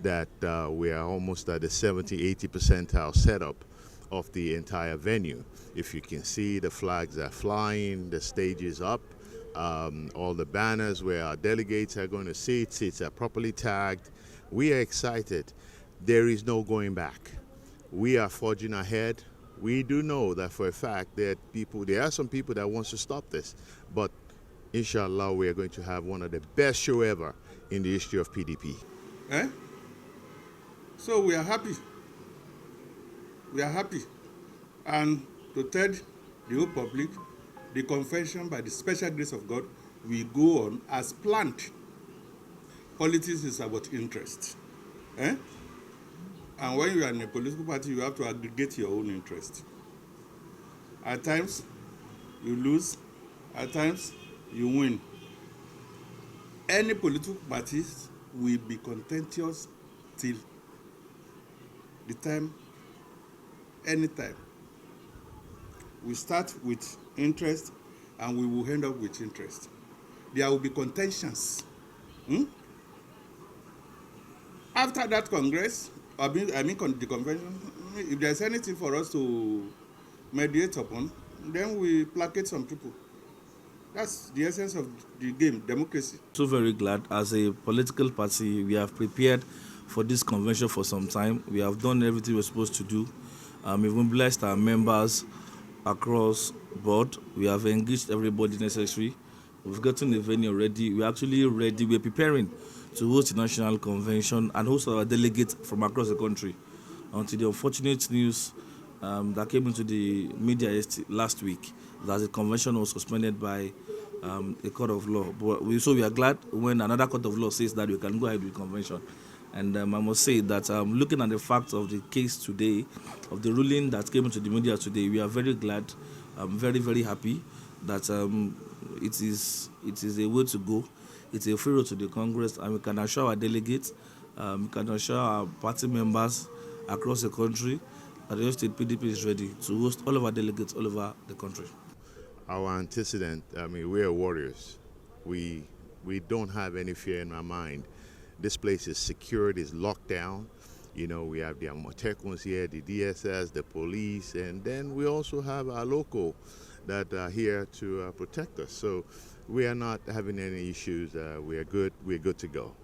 that we are almost at the 70-80 percentile setup of the entire venue. If you can see, the flags are flying, the stage is up, all the banners where our delegates are going to sit, seats are properly tagged. We are excited. There is no going back. We are forging ahead. We do know that for a fact that there are some people that wants to stop this, but inshallah, we are going to have one of the best show ever in the history of PDP. So we are happy. We are happy. And to tell the whole public, the convention, by the special grace of God, will go on as planned. Politics is about interest. And when you are in a political party, you have to aggregate your own interest. At times, you lose. At times, you win. Any political parties will be contentious till the time, anytime. We start with interest and we will end up with interest. There will be contentions. After that Congress, the convention, if there's anything for us to mediate upon, then we placate some people. That's the essence of the game, democracy. So very glad. As a political party, we have prepared for this convention for some time. We have done everything we're supposed to do. We've mobilized our members across board. We have engaged everybody necessary. We've gotten the venue ready. We're actually ready. We're preparing to host the national convention and host our delegates from across the country. Until the unfortunate news that came into the media last week, that the convention was suspended by a court of law. So we are glad when another court of law says that we can go ahead with the convention. And I must say that looking at the facts of the case today, of the ruling that came into the media today, we are very glad, very, very happy that it is a way to go. It's a free road to the Congress, and we can assure our delegates, we can assure our party members across the country that the state PDP is ready to host all of our delegates all over the country. Our antecedent, we are warriors. We don't have any fear in our mind. This place is secured, is locked down. We have the Amotekuns here, the DSS, the police, and then we also have our local that are here to protect us. So we are not having any issues. We are good. We're good to go.